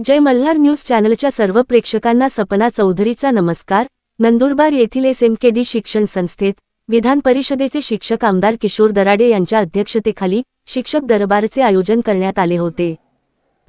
जय Malhar news चॅनलच्या सर्व प्रेक्षकांना सपना चौधरीचा नमस्कार। नंदुरबार येथील SMKD शिक्षण संस्थेत विधान परिषदेचे शिक्षक आमदार किशोर दराडे यांच्या अध्यक्षतेखाली शिक्षक दरबारचे आयोजन करण्यात आले होते।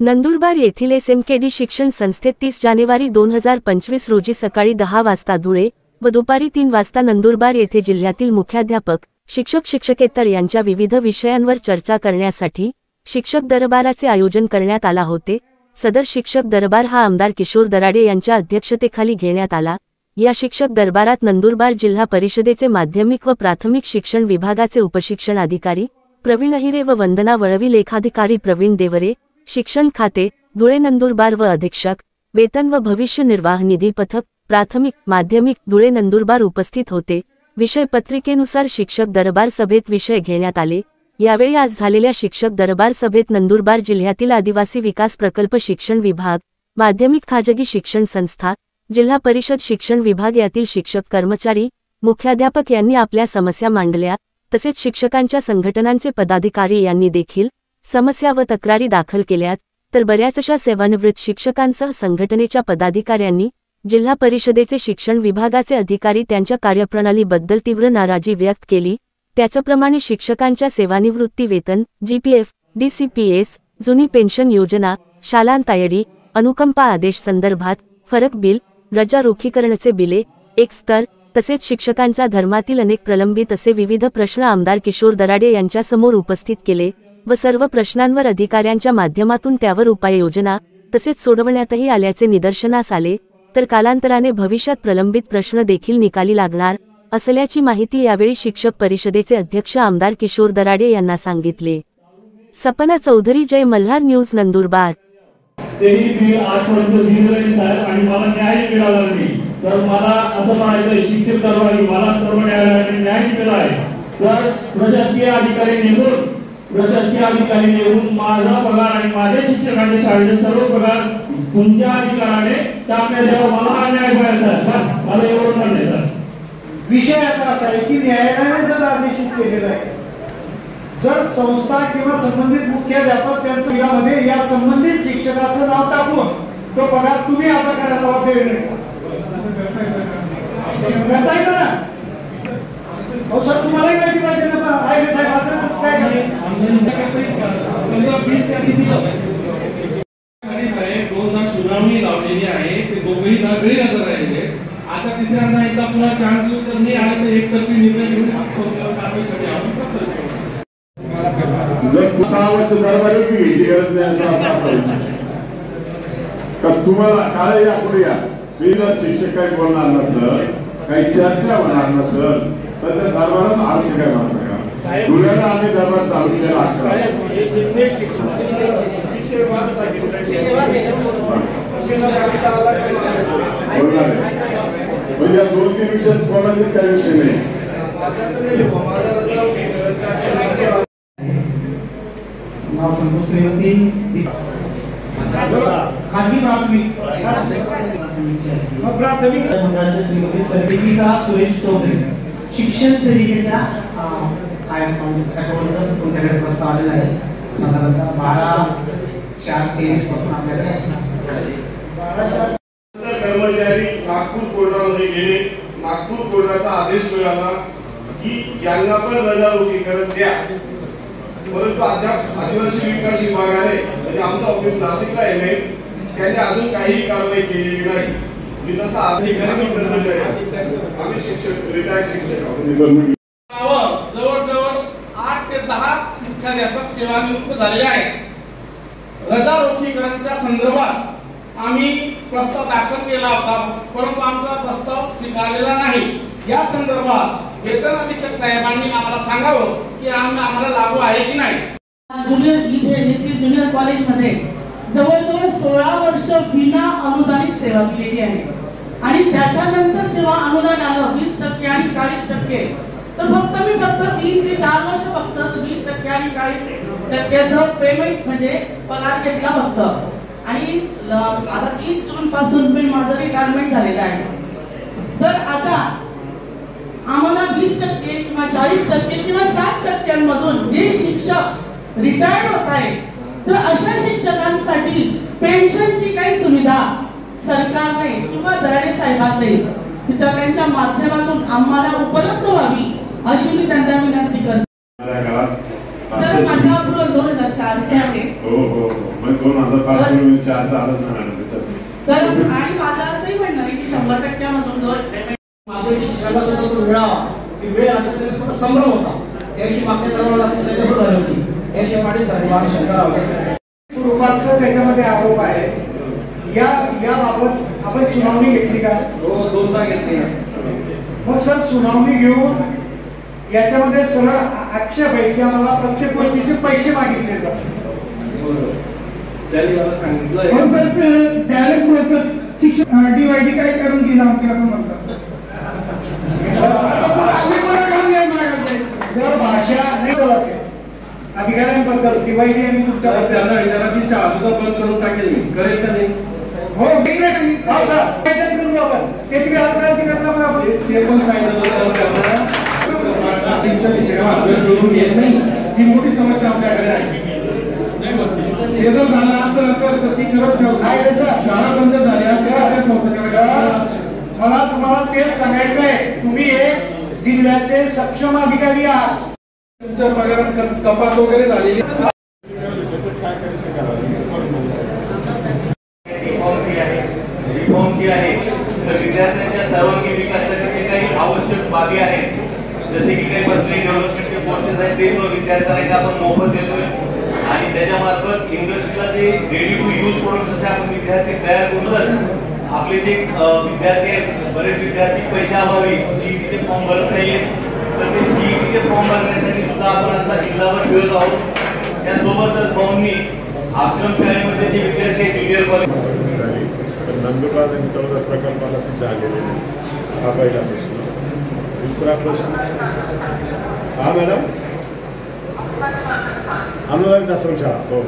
नंदुरबार येथील SMKD शिक्षण संस्थेत 30 जानेवारी 2025 रोजी सकाळी 10 वाजता धुळे व दुपारी 3 वाजता नंदुरबार येथे जिल्ह्यातील मुख्याध्यापक, शिक्षकेतर यांच्या विविध विषयांवर चर्चा करण्यासाठी शिक्षक दरबाराचे आयोजन करण्यात आले होते। सदर शिक्षक दरबार हा आमदार किशोर दराडे यांच्या अध्यक्षतेखाली घेण्यात आला। या शिक्षक दरबारात नंदुरबार जिल्हा परिषदेचे माध्यमिक व प्राथमिक शिक्षण विभागाचे उपशिक्षण अधिकारी प्रवीण अहिरे व वंदना वळवी, लेखाधिकारी प्रवीण देवरे, शिक्षण खाते धुळे नंदुरबार व अधीक्षक वेतन व भविष्य निर्वाह निधी पथक प्राथमिक माध्यमिक धुळे नंदुरबार उपस्थित होते। विषय पत्रिकेनुसार शिक्षक दरबार सभेत विषय घेण्यात आले। यावेळी आज झालेल्या शिक्षक दरबार सभेत नंदुरबार जिल्ह्यातील आदिवासी विकास प्रकल्प शिक्षण विभाग, माध्यमिक खाजगी शिक्षण संस्था, जिल्हा परिषद शिक्षण विभाग यातील शिक्षक कर्मचारी, मुख्याध्यापक यांनी आपल्या समस्या मांडल्या। तसेच शिक्षकांच्या संघटनांचे पदाधिकारी यांनी देखील समस्या व तक्रारी दाखल केल्यात। तर बऱ्याचशा सेवानिवृत्त शिक्षकांसह संघटनेच्या पदाधिकाऱ्यांनी जिल्हा परिषदेचे शिक्षण विभागाचे अधिकारी त्यांच्या कार्यप्रणालीबद्दल तीव्र नाराजी व्यक्त केली। त्याचप्रमाणे शिक्षकांच्या सेवानिवृत्ती वेतन, GPF, DCPS, जुनी पेन्शन योजना, शालांत तायडी, अनुकंपा आदेश संदर्भात फरक बिल, रजा रोखीकरणचे बिले, एक स्तर तसेच शिक्षकांच्या धर्मातील अनेक प्रलंबित असे विविध प्रश्न आमदार किशोर दराडे यांच्यासमोर उपस्थित केले व सर्व प्रश्नांवर अधिकाऱ्यांच्या माध्यमातून त्यावर उपाययोजना तसेच सोडवण्यातही आल्याचे निदर्शनास आले। तर कालांतराने भविष्यात प्रलंबित प्रश्न देखील निकाली लागणार असल्याची माहिती यावेळी शिक्षक परिषदेचे अध्यक्ष आमदार किशोर दराडे यांना सांगितले। सपना चौधरी, जय मल्हार न्यूज, नंदुरबार। तेही बिल 8 वर्ष दिलं साहेब आणि मला न्याय मिळाला नाही। तर मला असं म्हणायचं शिक्षक दरबारी मला सर्व न्यायालयाने न्याय दिला आहे। तर प्रशासकीय अधिकारी नेमून माझा पगार आणि माझ्या शिक्षकांच्या शाळेचे सर्व पगार तुमच्या अधिकाराने टाकण्यात यावा, मला हा न्याय मिळायचा आहे। बस मला एवढं म्हणायचं। विषय आता असा आहे की न्यायालयाने जर आदेशित केलेला आहे, जर संस्था किंवा संबंधित मुख्याध्यापक त्यांच्या यामध्ये या संबंधित शिक्षकाचं नाव टाकून तो पगार तुम्ही आता करायला करता येतं ना? हो सर, तुम्हालाही माहिती पाहिजे ना आहे साहेब, असं काय दोनदा सुनावणी लावलेली आहे, ते दोघेही गैरहजर राहिले। आता तिसऱ्यांदा एकदा पुन्हा चान्स देऊ तर नाही आले तर एकतर्फी निर्णय घेऊन कारवाईसाठी आपण प्रस्ताव करू। जर 6 वर्ष दरबारी घ्यायची गरज नाही का तुम्हाला काय यापुढे या बिगर शिक्षक काही बोलणार नसलं, काही चर्चा होणार नसलं तर त्या दरबारात अर्थ काय म्हणायचं का? धुळ्याला आम्ही दरबार चालू केला म्हणजे 2-3 विषयात बोलायचे काही विषय नाही। खाजगी प्राथमिक श्रीमती सर्टिफिका सुरेश चौधरी शिक्षण सेविकेच्या तुमच्याकडे प्रस्ताव आलेला आहे। साधारणतः 12/4/23 पासून आपल्याकडे कर्मचारी नागपूर कोर्टामध्ये गेले। नागपूर कोर्टाचा आदेश मिळाला की यांना पण रजा रोखीकरण द्या, परंतु अद्याप आदिवासी विकास विभागाने म्हणजे आमचं ऑफिस नाशिकला आहे, त्यांनी अजून काही कारवाई केलेली नाही। मी तसा आम्ही शिक्षक रिटायर्ड शिक्षक जवळजवळ 8 ते 10 मुख्याध्यापक सेवानिवृत्त झालेले आहेत। रजा रोखीकरणच्या संदर्भात आम्ही प्रस्ताव दाखल केला होता, परंतु आमचा प्रस्ताव स्वीकारलेला नाही। या संदर्भात वेतन अधीक्षक साहेबांनी आम्हाला सांगावं की आम्हाला लागू आहे की नाही। ज्युनियर कॉलेजमध्ये जवळजवळ 16 वर्ष विना अनुदानित सेवा दिलेली आहे आणि त्याच्यानंतर जेव्हा अनुदान आलं 20% आणि 40%, तर फक्त 3 ते 4 वर्ष फक्त 20% आणि 40%चं पेमेंट म्हणजे पगार घेतला फक्त। आणि आता 3 जून पासून माझं रिटायरमेंट झालेलं आहे। तर आता आम्हाला 20% किंवा 40% किंवा 60% मधून जे शिक्षक रिटायर्ड होत आहेत, तर अशा शिक्षकांसाठी पेन्शनची काही सुविधा सरकारने किंवा दराडे साहेबांनी तिथं त्यांच्या माध्यमातून आम्हाला उपलब्ध व्हावी अशी मी त्यांना विनंती करते. सर माझा अप्रूव्हल 2004 चे आहे. हो मग 2005 चा आलंच नाही तर आणि मला असंही म्हणणं आहे की 100% मधून जो माझ्या शिक्षणाला सुद्धा तो मिळावा की वेळ असेल तरी थोडा संभ्रम होता. त्याशी मागच्या दरवाला त्याच्यावर झाली होती. याशी पाटील साहेब शंकरराव स्वरूपाचं त्याच्यामध्ये आरोप आहे. या बाबत आपण सुनावणी घेतली का? हो 2दा घेतली. मग सर सुनावणी घेऊन याच्यामध्ये सरळ आक्षेप आहे की आम्हाला प्रत्येक गोष्टीचे पैसे मागितले जातात. त्यांनी मला सांगितलं पण सर डायरेक्ट बोलतात शिक्षण डीवायडी काय करून दिलं आमच्या असं म्हणतात. जर भाषा नाही असेल अधिकाऱ्यांबद्दल डीवायडी आणि तुमच्या त्यांना विचारा की शाळा सुद्धा बंद करून टाकेल मी करेल का नाही? हो करू आपण ते पण सांगितलं शिक्षकांना येत नाही ही मोठी समस्या आपल्याकडे आहे. जर झाला असं तर ती खरंच शाळा बंद झाल्या मला तुम्हाला तेच सांगायचं आहे. तुम्ही एक जिल्ह्याचे सक्षम अधिकारी आहात. तुमच्या पगारात कपात वगैरे झालेली रिफॉर्मची आहे तर विद्यार्थ्यांच्या सर्वांगीण विकासासाठी जे काही आवश्यक बाबी आहेत जसे की काही पर्सनल डेव्हलपमेंटचे कोर्सेस आहेत ते विद्यार्थ्यांना आपण मोफत देतोय आणि त्याच्या मार्फत इंडस्ट्रीला जे रेडी टू यूज प्रोडक्ट जसे आपण विद्यार्थी तयार करून आपले जे विद्यार्थी आहेत बरेच विद्यार्थी पैशाअभावी सीईटीचे फॉर्म भरत नाहीयेत तर ते सीईटीचे फॉर्म भरण्यासाठी सुद्धा आपण आता जिल्हाभर फिरत आहोत. त्यासोबतच भाऊंनी आश्रम शाळेमध्ये जे विद्यार्थी ज्युनियर कॉलेज नंदुरबार प्रकल्पाला तिथे आलेले हा पहिला प्रश्न. दुसरा प्रश्न हा मॅडम अनुदानित आश्रमशाळा हो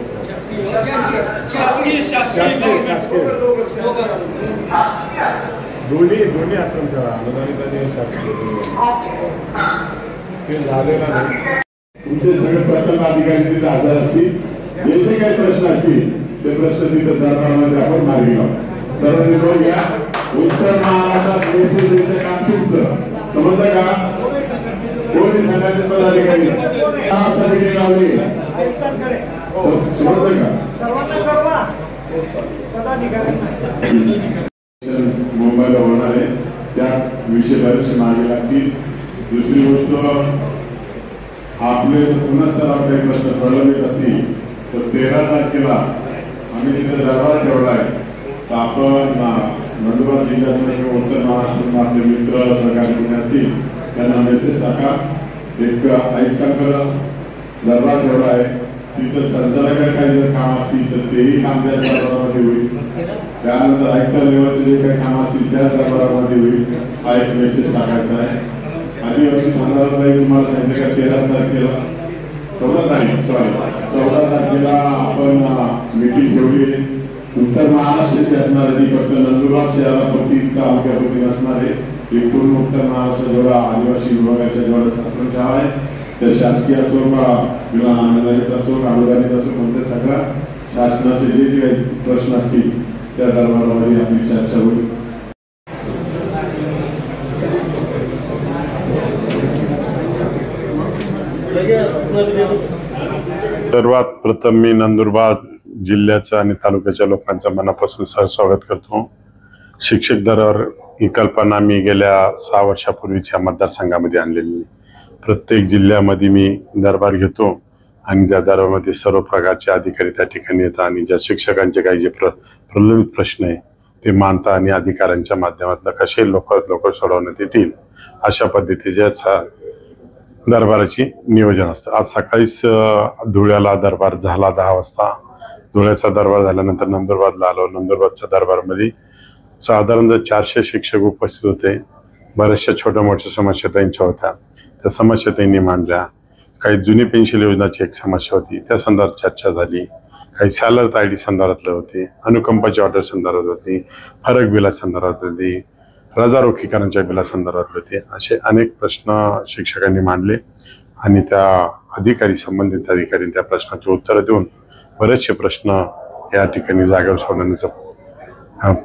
दोन्ही आश्रमशाळा अनुदानित आणि शासकीय ते झालेला नाही. तुमचे सगळे प्रकल्प अधिकारी तिथे हजर असतील. जे जे काही प्रश्न असतील ते प्रश्न तिथे दरबारामध्ये आपण मार्गी लावू. सर्वांनी बघ घ्या उत्तर महाराष्ट्रात मेसेज देते काम तुमचं समजलं का? कोणी संघाचे पदाधिकारी मिटिंग लावली समजलं का? मुंबईला होणार आहे त्या विषय बरेचसे मागे लागतील. दुसरी गोष्ट आपले पुन्हा स्तरावर काही प्रश्न प्रलंबित असतील तर 13 तारखेला आम्ही तिथे दरबार ठेवला आहे. तर आपण नंदुरबार जिल्ह्यातून किंवा उत्तर महाराष्ट्रातून आपले मित्र सहकारी कोणी असतील त्यांना मेसेज टाका. एक आयुक्तांकडे दरबार ठेवला आहे तिथं संचालकांना काही जर काम असतील तर तेही काम त्या दरबारामध्ये होईल. त्यानंतर आयुक्त लेवलचे जे काही काम असतील त्या दरबारामध्ये होईल. हा एक मेसेज टाकायचा आहे. आदिवासी संदर्भात तुम्हाला सांगितलं का 13 तारखेला 14 तारखेला आपण मीटिंग ठेवली आहे. उत्तर महाराष्ट्राची असणार आहे ती फक्त नंदुरबार शहरापुरती तालुक्यापुरती नसणार आहे. पूर्ण उत्तर महाराष्ट्र जेवढा आदिवासी विभागाच्या जेवढा आश्रमशाळा आहे त्या शासकीय असो किंवा अनुदानित असो अनुदानित असो कोणत्या सगळ्या शासनाचे जे जे काही प्रश्न असतील त्या दरबारामध्ये आपली चर्चा होईल. सर्वात प्रथम मी नंदुरबार जिल्ह्याच्या आणि तालुक्याच्या लोकांचं मनापासून सहस्वागत करतो. शिक्षक दरबार ही कल्पना मी गेल्या 6 वर्षापूर्वीच्या मतदारसंघामध्ये आणलेली. प्रत्येक जिल्ह्यामध्ये मी दरबार घेतो आणि त्या दरबारामध्ये सर्व प्रकारचे अधिकारी त्या ठिकाणी येतात आणि ज्या शिक्षकांचे काही जे प्रलंबित प्रश्न आहे ते मांडतात आणि अधिकाऱ्यांच्या माध्यमातून कसे लवकर सोडवण्यात येतील अशा पद्धतीच्या दरबाराची नियोजन असतं. आज सकाळीच धुळ्याला दरबार झाला 10 वाजता. धुळ्याचा दरबार झाल्यानंतर नंदुरबारला आलो. नंदुरबारच्या दरबारमध्ये साधारण 400 शिक्षक उपस्थित होते. बऱ्याचशा छोट्या मोठ्या समस्या त्यांच्या होत्या. त्या समस्या त्यांनी मांडल्या. काही जुनी पेन्शन योजनाची एक समस्या होती त्या संदर्भात चर्चा झाली. काही सॅलर आय डी संदर्भातले होते. अनुकंपाची ऑर्डर संदर्भात होती. फरक बिला संदर्भात होती. रजा रोखीकरणाच्या बिला संदर्भातले होते. असे अनेक प्रश्न शिक्षकांनी मांडले आणि त्या संबंधित अधिकाऱ्यांनी त्या प्रश्नाची उत्तरं देऊन बरेचसे प्रश्न या ठिकाणी जागेवर सोडवण्याचा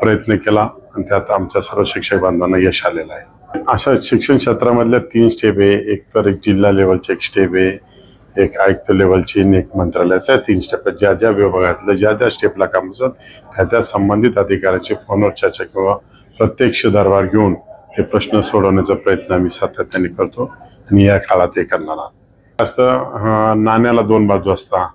प्रयत्न केला आणि त्यात आमच्या सर्व शिक्षक बांधवांना यश आलेलं आहे. अशा शिक्षण क्षेत्रामधल्या 3 स्टेप आहे. एक तर एक जिल्हा लेवलची एक स्टेप आहे, एक आयुक्त लेवलची आणि एक मंत्रालयाचा 3 स्टेप आहेत. ज्या ज्या विभागातल्या ज्या ज्या स्टेपला काम असतात त्या संबंधित अधिकाऱ्यांची फोनवर चर्चा किंवा प्रत्यक्ष दरबार घेऊन ते प्रश्न सोडवण्याचा प्रयत्न आम्ही सातत्याने करतो आणि या काळात हे करणार आहोत. असं नाण्याला 2 बाजू असतात.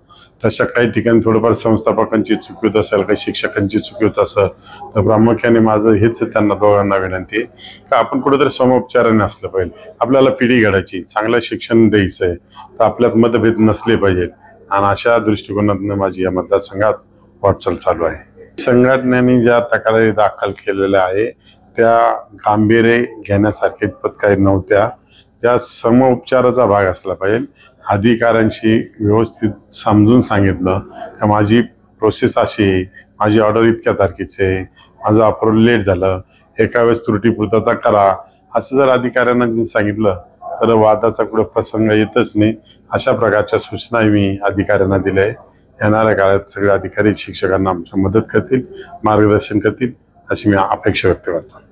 तशा काही ठिकाणी थोडंफार संस्थापकांची चुकी होत असेल, काही शिक्षकांची चुकी होत असेल तर प्रामुख्याने माझं हेच त्यांना दोघांना विनंती आहे की आपण कुठेतरी समोपचाराने असलं पाहिजे. आपल्याला पिढी घडायची, चांगलं शिक्षण द्यायचं आहे तर आपल्यात मतभेद नसले पाहिजेत आणि अशा दृष्टिकोनातून माझी या मतदारसंघात वाटचाल चालू आहे. संघटनेने ज्या तक्रारी दाखल केलेल्या आहे त्या गांभीर्य घेण्यासारखे इतपत काही नव्हत्या. ज्या समोपचाराचा भाग असला पाहिजे. अधिकाऱ्यांशी व्यवस्थित समजून सांगितलं की माझी प्रोसेस अशी आहे, माझी ऑर्डर इतक्या तारखेची आहे, माझं अप्रूव्हल लेट झालं, एका वेळेस त्रुटीपूर्तता करा, असं जर अधिकाऱ्यांना सांगितलं तर वादाचा कुठं प्रसंग येतच नाही. अशा प्रकारच्या सूचना मी अधिकाऱ्यांना दिल्या आहे. येणाऱ्या काळात सगळे अधिकारी शिक्षकांना आमची मदत करतील, मार्गदर्शन करतील अशी मी अपेक्षा व्यक्त करतो.